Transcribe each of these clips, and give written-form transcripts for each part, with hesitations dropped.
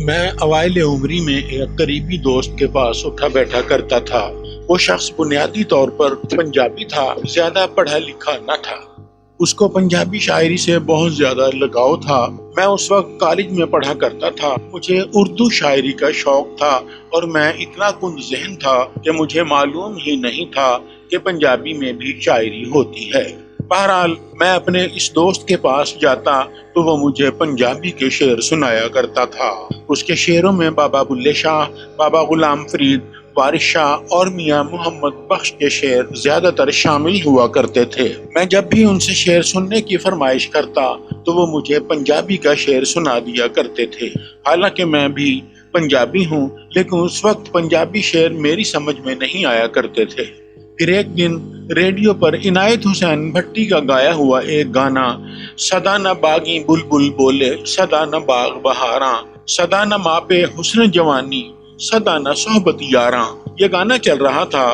میں اوائل عمری میں ایک قریبی دوست کے پاس اٹھا بیٹھا کرتا تھا۔ وہ شخص بنیادی طور پر پنجابی تھا، زیادہ پڑھا لکھا نہ تھا۔ اس کو پنجابی شاعری سے بہت زیادہ لگاؤ تھا۔ میں اس وقت کالج میں پڑھا کرتا تھا۔ مجھے اردو شاعری کا شوق تھا اور میں اتنا کند ذہن تھا کہ مجھے معلوم ہی نہیں تھا کہ پنجابی میں بھی شاعری ہوتی ہے۔ بہرحال میں اپنے اس دوست کے پاس جاتا تو وہ مجھے پنجابی کے شعر سنایا کرتا تھا۔ اس کے شعروں میں بابا بلے شاہ، بابا غلام فرید، وارث شاہ اور میاں محمد بخش کے شعر زیادہ تر شامل ہوا کرتے تھے۔ میں جب بھی ان سے شعر سننے کی فرمائش کرتا تو وہ مجھے پنجابی کا شعر سنا دیا کرتے تھے۔ حالانکہ میں بھی پنجابی ہوں، لیکن اس وقت پنجابی شعر میری سمجھ میں نہیں آیا کرتے تھے۔ پھر ایک دن ریڈیو پر عنایت حسین بھٹی کا گایا ہوا ایک گانا "صدا نہ باغی بلبل بولے، صدا نہ باغ بہاراں، صدا نہ ماپے حسن جوانی، صدا نہ صحبت یاراں" یہ گانا چل رہا تھا۔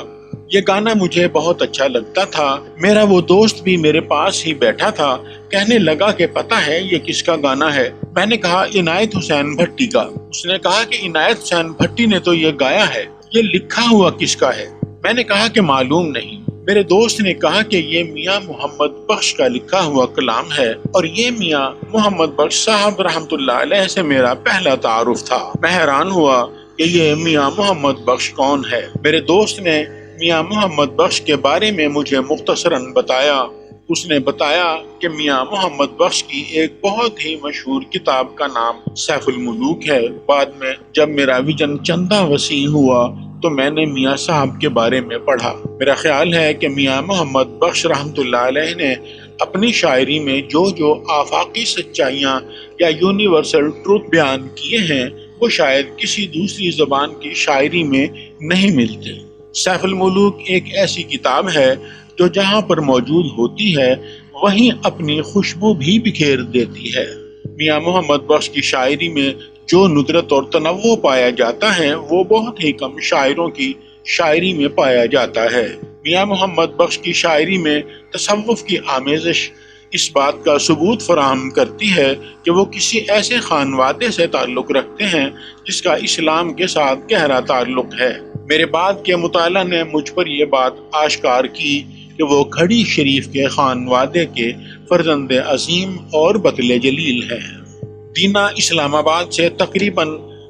یہ گانا مجھے بہت اچھا لگتا تھا۔ میرا وہ دوست بھی میرے پاس ہی بیٹھا تھا۔ کہنے لگا کہ پتہ ہے یہ کس کا گانا ہے؟ میں نے کہا عنایت حسین بھٹی کا۔ اس نے کہا کہ عنایت حسین بھٹی نے تو یہ گایا ہے، یہ لکھا ہوا کس کا ہے؟ میں نے کہا کہ معلوم نہیں۔ میرے دوست نے کہا کہ یہ میاں محمد بخش کا لکھا ہوا کلام ہے، اور یہ میاں محمد بخش صاحب رحمۃ اللہ علیہ سے میرا پہلا تعارف تھا۔ میں حیران ہوا کہ یہ میاں محمد بخش کون ہے۔ میرے دوست نے میاں محمد بخش کے بارے میں مجھے مختصراً بتایا۔ اس نے بتایا کہ میاں محمد بخش کی ایک بہت ہی مشہور کتاب کا نام سیف الملوک ہے۔ بعد میں جب میرا ویژن چندہ وسیع ہوا تو میں نے میاں صاحب کے بارے میں پڑھا۔ میرا خیال ہے کہ میاں محمد بخش رحمۃ اللہ علیہ نے اپنی شاعری میں جو آفاقی سچائیاں یا یونیورسل ٹروت بیان کیے ہیں وہ شاید کسی دوسری زبان کی شاعری میں نہیں ملتے۔ سیف الملوک ایک ایسی کتاب ہے جو جہاں پر موجود ہوتی ہے وہیں اپنی خوشبو بھی بکھیر دیتی ہے۔ میاں محمد بخش کی شاعری میں جو ندرت اور تنوع پایا جاتا ہے وہ بہت ہی کم شاعروں کی شاعری میں پایا جاتا ہے۔ میاں محمد بخش کی شاعری میں تصوف کی آمیزش اس بات کا ثبوت فراہم کرتی ہے کہ وہ کسی ایسے خانوادے سے تعلق رکھتے ہیں جس کا اسلام کے ساتھ گہرا تعلق ہے۔ میرے بعد کے مطالعہ نے مجھ پر یہ بات آشکار کی کہ وہ کھڑی شریف کے خانوادے کے فرزند عظیم اور بطل جلیل ہیں۔ دینا اسلام آباد سے تقریباً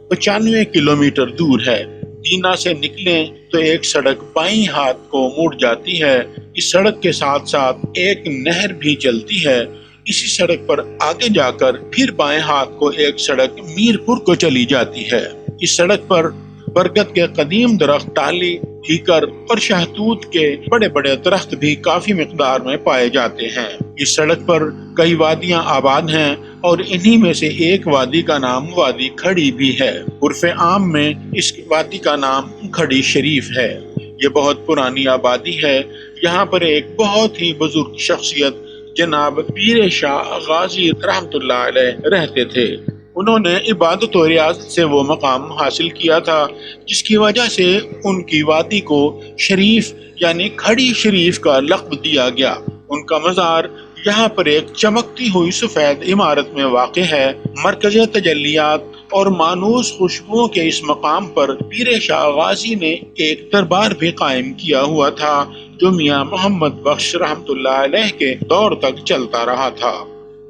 95 کلومیٹر دور ہے۔ دینا سے نکلیں تو ایک سڑک بائیں ہاتھ کو مڑ جاتی ہے۔ اس سڑک کے ساتھ ساتھ ایک نہر بھی چلتی ہے۔ اسی سڑک پر آگے جا کر پھر بائیں ہاتھ کو ایک سڑک میرپور کو چلی جاتی ہے۔ اس سڑک پر برگد کے قدیم درخت، ٹالی، کیکر اور شہتوت کے بڑے بڑے درخت بھی کافی مقدار میں پائے جاتے ہیں۔ اس سڑک پر کئی وادیاں آباد ہیں اور انہی میں سے ایک وادی کا نام وادی کھڑی بھی ہے۔ عرف عام میں اس وادی کا نام کھڑی شریف ہے۔ یہ بہت پرانی آبادی ہے۔ یہاں پر ایک بہت ہی بزرگ شخصیت جناب پیر شاہ غازی رحمۃ اللہ علیہ رہتے تھے۔ انہوں نے عبادت و ریاضت سے وہ مقام حاصل کیا تھا جس کی وجہ سے ان کی وادی کو شریف یعنی کھڑی شریف کا لقب دیا گیا۔ ان کا مزار یہاں پر ایک چمکتی ہوئی سفید عمارت میں واقع ہے۔ مرکز تجلیات اور مانوس خوشبوؤں کے اس مقام پر پیر شاہ غازی نے ایک دربار بھی قائم کیا ہوا تھا جو میاں محمد بخش رحمۃ اللہ علیہ کے دور تک چلتا رہا تھا۔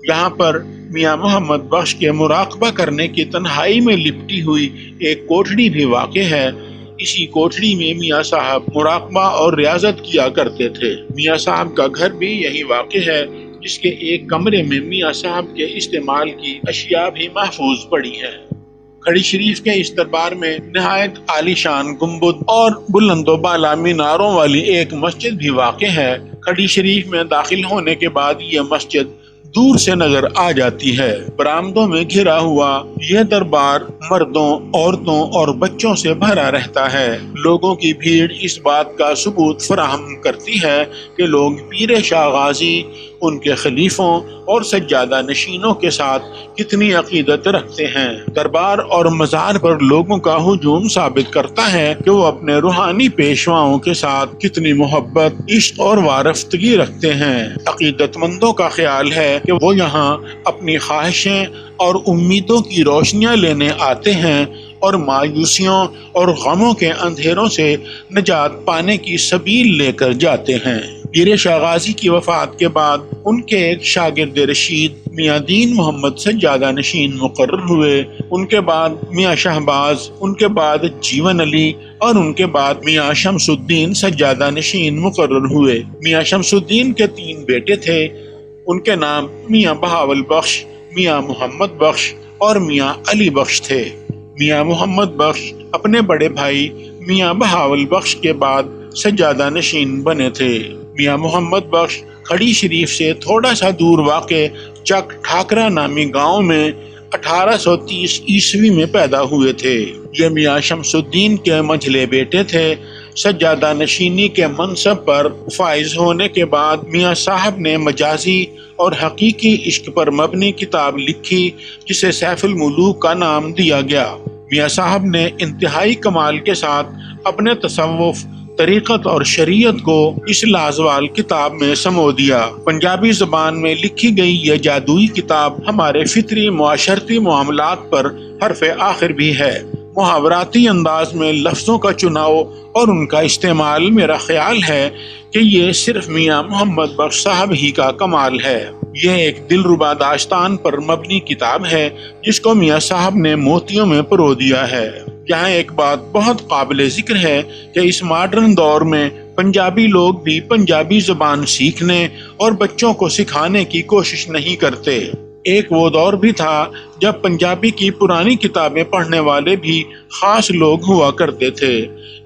یہاں پر میاں محمد بخش کے مراقبہ کرنے کی تنہائی میں لپٹی ہوئی ایک کوٹھڑی بھی واقع ہے۔ اسی کوٹھڑی میں میاں صاحب مراقبہ اور ریاضت کیا کرتے تھے۔ میاں صاحب کا گھر بھی یہی واقع ہے جس کے ایک کمرے میں میاں صاحب کے استعمال کی اشیاء بھی محفوظ پڑی ہیں۔ کھڑی شریف کے اس دربار میں نہایت عالی شان گنبد اور بلند و بالا میناروں والی ایک مسجد بھی واقع ہے۔ کھڑی شریف میں داخل ہونے کے بعد یہ مسجد دور سے نظر آ جاتی ہے۔ برآمدوں میں گھرا ہوا یہ دربار مردوں، عورتوں اور بچوں سے بھرا رہتا ہے۔ لوگوں کی بھیڑ اس بات کا ثبوت فراہم کرتی ہے کہ لوگ پیر شاہ غازی، ان کے خلیفوں اور سجادہ نشینوں کے ساتھ کتنی عقیدت رکھتے ہیں۔ دربار اور مزار پر لوگوں کا ہجوم ثابت کرتا ہے کہ وہ اپنے روحانی پیشواؤں کے ساتھ کتنی محبت، عشق اور وارفتگی رکھتے ہیں۔ عقیدت مندوں کا خیال ہے کہ وہ یہاں اپنی خواہشیں اور امیدوں کی روشنیاں لینے آتے ہیں اور مایوسیوں اور غموں کے اندھیروں سے نجات پانے کی سبیل لے کر جاتے ہیں۔ پیر شاہ غازی کی وفات کے بعد ان کے ایک شاگرد رشید میاں دین محمد سجادہ نشین مقرر ہوئے۔ ان کے بعد میاں شہباز، ان کے بعد جیون علی اور ان کے بعد میاں شمس الدین سجادہ نشین مقرر ہوئے۔ میاں شمس الدین کے 3 بیٹے تھے، ان کے نام میاں بہاول بخش، میاں محمد بخش اور میاں علی بخش تھے۔ میاں محمد بخش اپنے بڑے بھائی میاں بہاول بخش کے بعد سجادہ نشین بنے تھے۔ میاں محمد بخش کھڑی شریف سے تھوڑا سا دور واقع چک ٹھاکرا نامی گاؤں میں 1830 عیسوی میں پیدا ہوئے تھے۔ یہ میاں شمس الدین کے منجھلے بیٹے تھے۔ سجادہ نشینی کے منصب پر فائز ہونے کے بعد میاں صاحب نے مجازی اور حقیقی عشق پر مبنی کتاب لکھی جسے سیف الملوک کا نام دیا گیا۔ میاں صاحب نے انتہائی کمال کے ساتھ اپنے تصوف، طریقت اور شریعت کو اس لازوال کتاب میں سمو دیا۔ پنجابی زبان میں لکھی گئی یہ جادوئی کتاب ہمارے فطری معاشرتی معاملات پر حرف آخر بھی ہے۔ محاوراتی انداز میں لفظوں کا چناؤ اور ان کا استعمال میرا خیال ہے کہ یہ صرف میاں محمد بخش صاحب ہی کا کمال ہے۔ یہ ایک دلربا داستان پر مبنی کتاب ہے جس کو میاں صاحب نے موتیوں میں پرو دیا ہے۔ یہاں ایک بات بہت قابل ذکر ہے کہ اس ماڈرن دور میں پنجابی لوگ بھی پنجابی زبان سیکھنے اور بچوں کو سکھانے کی کوشش نہیں کرتے۔ ایک وہ دور بھی تھا جب پنجابی کی پرانی کتابیں پڑھنے والے بھی خاص لوگ ہوا کرتے تھے۔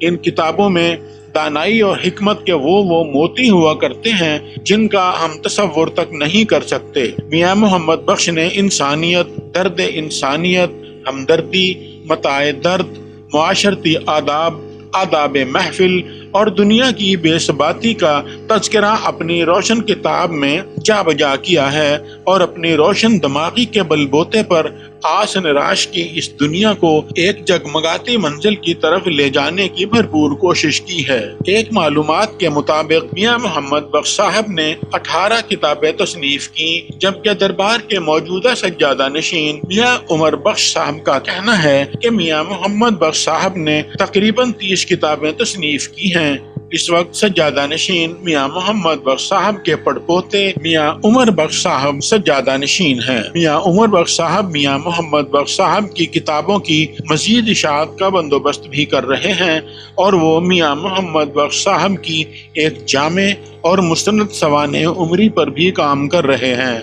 ان کتابوں میں دانائی اور حکمت کے وہ موتی ہوا کرتے ہیں جن کا ہم تصور تک نہیں کر سکتے۔ میاں محمد بخش نے انسانیت، درد انسانیت، ہمدردی، متاع درد، معاشرتی آداب محفل اور دنیا کی بے ثباتی کا تذکرہ اپنی روشن کتاب میں جا بجا کیا ہے اور اپنی روشن دماغی کے بل بوتے پر آس نراش کی اس دنیا کو ایک جگمگاتی منزل کی طرف لے جانے کی بھرپور کوشش کی ہے۔ ایک معلومات کے مطابق میاں محمد بخش صاحب نے 18 کتابیں تصنیف کی، جبکہ دربار کے موجودہ سجادہ نشین میاں عمر بخش صاحب کا کہنا ہے کہ میاں محمد بخش صاحب نے تقریباً 30 کتابیں تصنیف کی ہیں۔ اس وقت سجادہ نشین میاں محمد بخش صاحب کے پڑپوتے میاں عمر بخش صاحب سجادہ نشین ہیں۔ میاں عمر بخش صاحب میاں محمد بخش صاحب کی کتابوں کی مزید اشاعت کا بندوبست بھی کر رہے ہیں اور وہ میاں محمد بخش صاحب کی ایک جامع اور مستند سوانح عمری پر بھی کام کر رہے ہیں۔